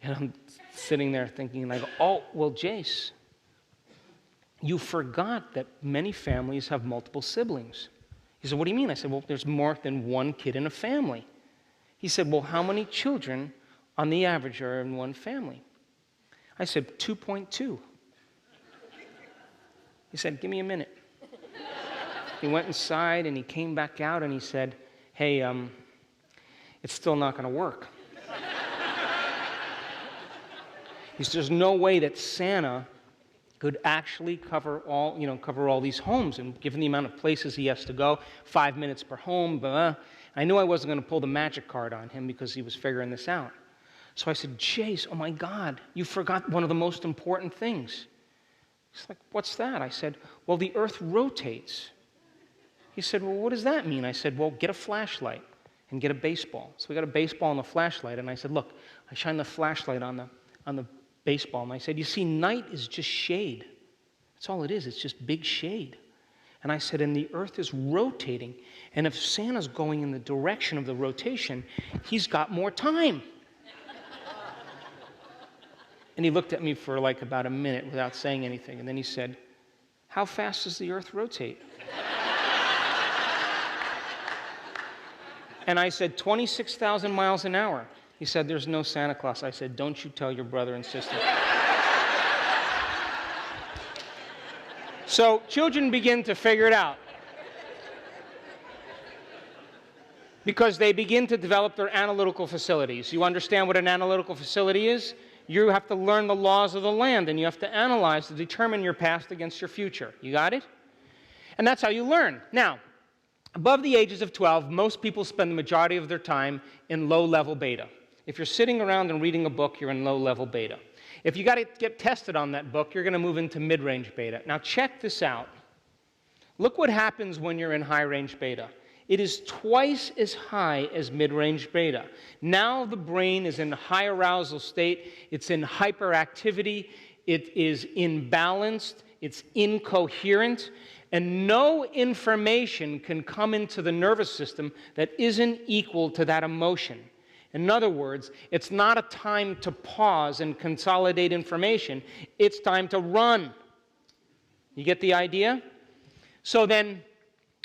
And I'm sitting there thinking, Jace, you forgot that many families have multiple siblings. He said, what do you mean? I said, well, there's more than one kid in a family. He said, well, how many children on the average are in one family? I said, 2.2. He said, give me a minute. He went inside and he came back out and he said, hey, it's still not going to work. He said, there's no way that Santa could actually cover all these homes, and given the amount of places he has to go, 5 minutes per home, blah. I knew I wasn't going to pull the magic card on him because he was figuring this out. So I said, Jace, oh my God, you forgot one of the most important things. He's like, what's that? I said, well, the earth rotates. He said, well, what does that mean? I said, well, get a flashlight and get a baseball. So we got a baseball and a flashlight, and I said, look, I shine the flashlight on the baseball, and I said, you see, night is just shade. That's all it is. It's just big shade. And I said, and the earth is rotating, and if Santa's going in the direction of the rotation, he's got more time. And he looked at me for like about a minute without saying anything, and then he said, how fast does the earth rotate? And I said, 26,000 miles an hour. He said, there's no Santa Claus. I said, don't you tell your brother and sister. So children begin to figure it out. Because they begin to develop their analytical facilities. You understand what an analytical facility is? You have to learn the laws of the land, and you have to analyze to determine your past against your future. You got it? And that's how you learn. Now, above the ages of 12, most people spend the majority of their time in low-level beta. If you're sitting around and reading a book, you're in low-level beta. If you got to get tested on that book, you're going to move into mid-range beta. Now, check this out. Look what happens when you're in high-range beta. It is twice as high as mid-range beta. Now the brain is in a high arousal state. It's in hyperactivity. It is imbalanced. It's incoherent. And no information can come into the nervous system that isn't equal to that emotion. In other words, it's not a time to pause and consolidate information. It's time to run. You get the idea? So then,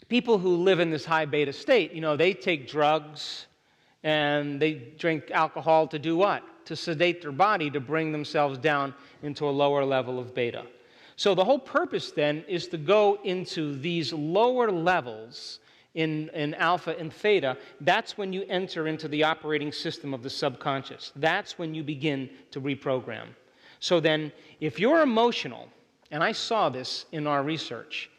people who live in this high beta state, they take drugs and they drink alcohol to do what? To sedate their body, to bring themselves down into a lower level of beta. So the whole purpose then is to go into these lower levels in alpha and theta. That's when you enter into the operating system of the subconscious. That's when you begin to reprogram. So then, if you're emotional, and I saw this in our research,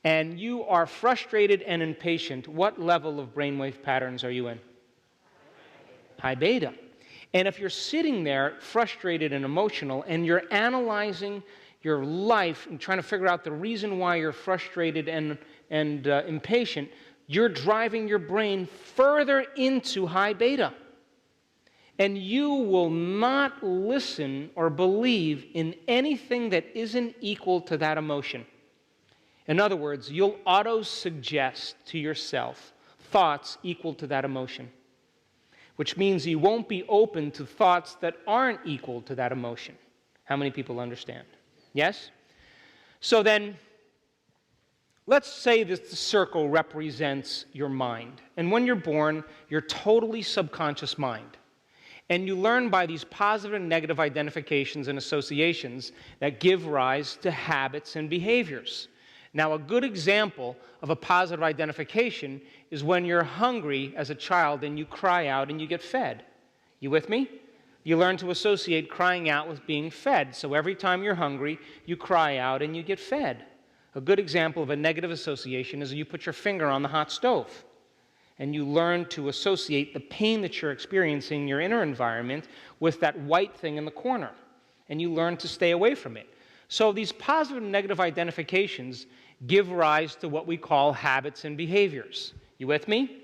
and you are frustrated and impatient, what level of brainwave patterns are you in? High beta. And if you're sitting there frustrated and emotional, and you're analyzing your life and trying to figure out the reason why you're frustrated and impatient, you're driving your brain further into high beta. And you will not listen or believe in anything that isn't equal to that emotion. In other words, you'll auto-suggest to yourself thoughts equal to that emotion, which means you won't be open to thoughts that aren't equal to that emotion. How many people understand? Yes? So then, let's say that the circle represents your mind. And when you're born, you're totally subconscious mind. And you learn by these positive and negative identifications and associations that give rise to habits and behaviors. Now, a good example of a positive identification is when you're hungry as a child and you cry out and you get fed. You with me? You learn to associate crying out with being fed. So every time you're hungry, you cry out and you get fed. A good example of a negative association is you put your finger on the hot stove and you learn to associate the pain that you're experiencing in your inner environment with that white thing in the corner, and you learn to stay away from it. So these positive and negative identifications give rise to what we call habits and behaviors. You with me?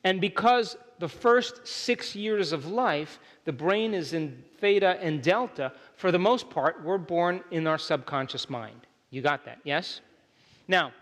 And because the first 6 years of life, the brain is in theta and delta, for the most part, we're born in our subconscious mind. You got that, yes? Now,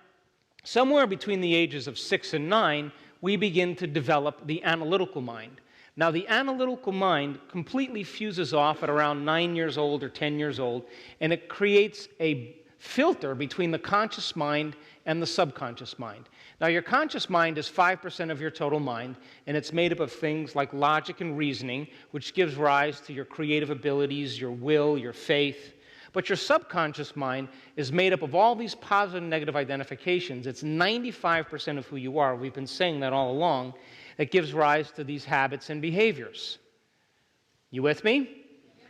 somewhere between the ages of 6 and 9, we begin to develop the analytical mind. Now, the analytical mind completely fuses off at around 9 years old or 10 years old, and it creates a filter between the conscious mind and the subconscious mind. Now, your conscious mind is 5% of your total mind, and it's made up of things like logic and reasoning, which gives rise to your creative abilities, your will, your faith. But your subconscious mind is made up of all these positive and negative identifications. It's 95% of who you are. We've been saying that all along. That gives rise to these habits and behaviors. You with me?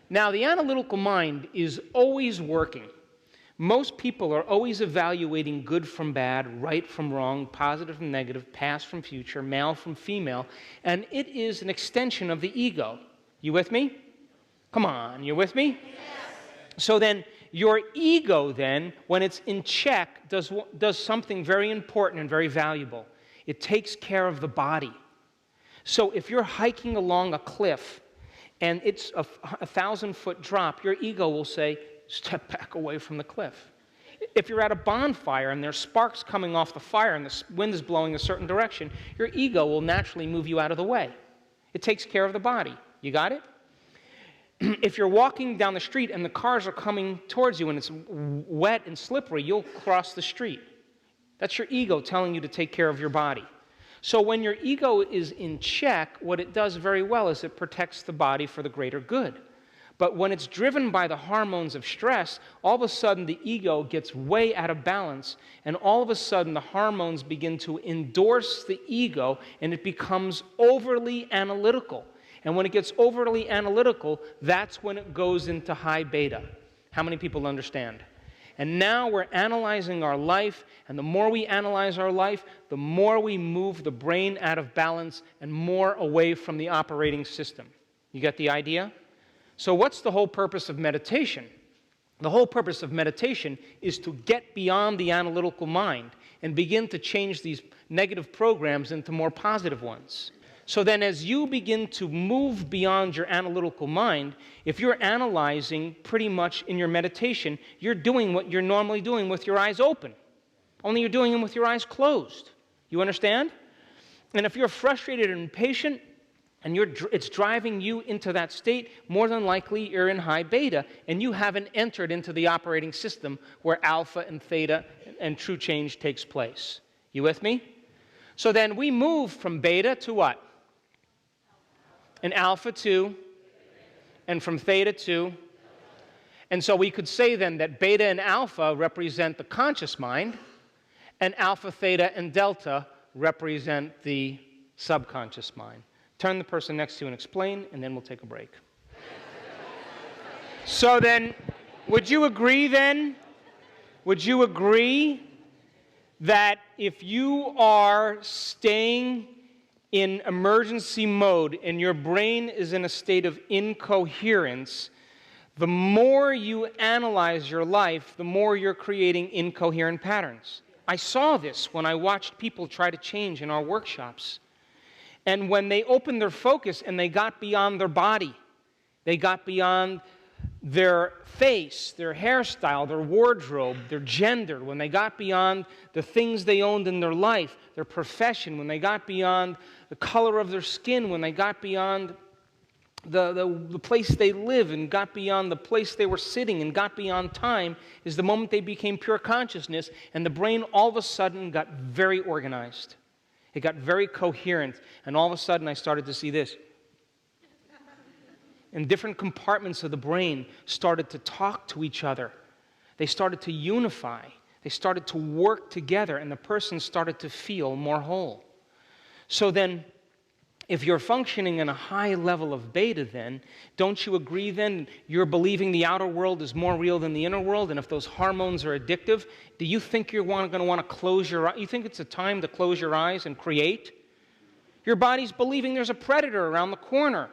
Now, the analytical mind is always working. Most people are always evaluating good from bad, right from wrong, positive from negative, past from future, male from female, and it is an extension of the ego. You with me? Come on, you with me? Yes. So then, your ego then, when it's in check, does something very important and very valuable. It takes care of the body. So if you're hiking along a cliff and it's a 1,000-foot drop, your ego will say, step back away from the cliff. If you're at a bonfire and there's sparks coming off the fire and the wind is blowing a certain direction, your ego will naturally move you out of the way. It takes care of the body. You got it? If you're walking down the street and the cars are coming towards you and it's wet and slippery, you'll cross the street. That's your ego telling you to take care of your body. So when your ego is in check, what it does very well is it protects the body for the greater good. But when it's driven by the hormones of stress, all of a sudden the ego gets way out of balance, and all of a sudden the hormones begin to endorse the ego, and it becomes overly analytical. And when it gets overly analytical, that's when it goes into high beta. How many people understand? And now we're analyzing our life, and the more we analyze our life, the more we move the brain out of balance and more away from the operating system. You get the idea? So what's the whole purpose of meditation? The whole purpose of meditation is to get beyond the analytical mind and begin to change these negative programs into more positive ones. So then as you begin to move beyond your analytical mind, if you're analyzing pretty much in your meditation, you're doing what you're normally doing with your eyes open. Only you're doing them with your eyes closed. You understand? And if you're frustrated and impatient, and it's driving you into that state, more than likely you're in high beta, and you haven't entered into the operating system where alpha and theta and true change takes place. You with me? So then we move from beta to what? And alpha to, and from theta to. And so we could say then that beta and alpha represent the conscious mind, and alpha, theta, and delta represent the subconscious mind. Turn the person next to you and explain, and then we'll take a break. So then, would you agree then? Would you agree that if you are staying in emergency mode and your brain is in a state of incoherence, the more you analyze your life, the more you're creating incoherent patterns? I saw this when I watched people try to change in our workshops. And when they opened their focus and they got beyond their body, they got beyond their face, their hairstyle, their wardrobe, their gender, when they got beyond the things they owned in their life, their profession, when they got beyond the color of their skin, when they got beyond the place they live and got beyond the place they were sitting and got beyond time, is the moment they became pure consciousness, and the brain all of a sudden got very organized. It got very coherent, and all of a sudden I started to see this. And different compartments of the brain started to talk to each other. They started to unify. They started to work together, and the person started to feel more whole. So then, if you're functioning in a high level of beta then, don't you agree then you're believing the outer world is more real than the inner world? And if those hormones are addictive, do you think you're going to want to close your eyes? You think it's a time to close your eyes and create? Your body's believing there's a predator around the corner.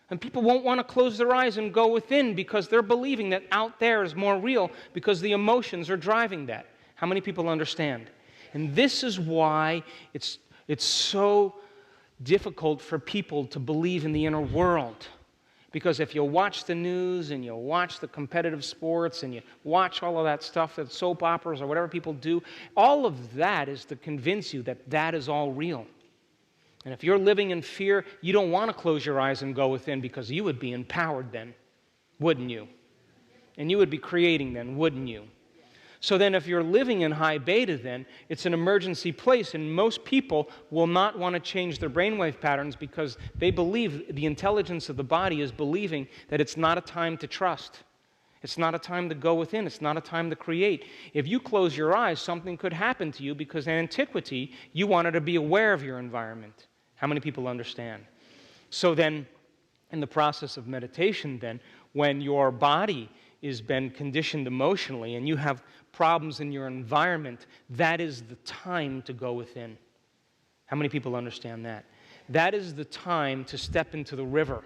And people won't want to close their eyes and go within because they're believing that out there is more real because the emotions are driving that. How many people understand? And this is why it's so difficult for people to believe in the inner world. Because if you watch the news and you watch the competitive sports and you watch all of that stuff, that soap operas or whatever people do, all of that is to convince you that that is all real. And if you're living in fear, you don't want to close your eyes and go within because you would be empowered then, wouldn't you? And you would be creating then, wouldn't you? So then if you're living in high beta then, it's an emergency place, and most people will not want to change their brainwave patterns because they believe the intelligence of the body is believing that it's not a time to trust. It's not a time to go within. It's not a time to create. If you close your eyes, something could happen to you because in antiquity, you wanted to be aware of your environment. How many people understand? So then, in the process of meditation then, when your body is been conditioned emotionally and you have problems in your environment, that is the time to go within. How many people understand that? That is the time to step into the river.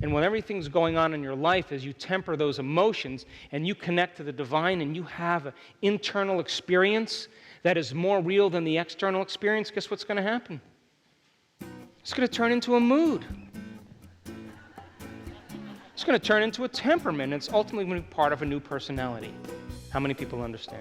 And when everything's going on in your life, as you temper those emotions and you connect to the divine and you have an internal experience that is more real than the external experience, guess what's going to happen? It's going to turn into a mood. It's going to turn into a temperament. It's ultimately going to be part of a new personality. How many people understand?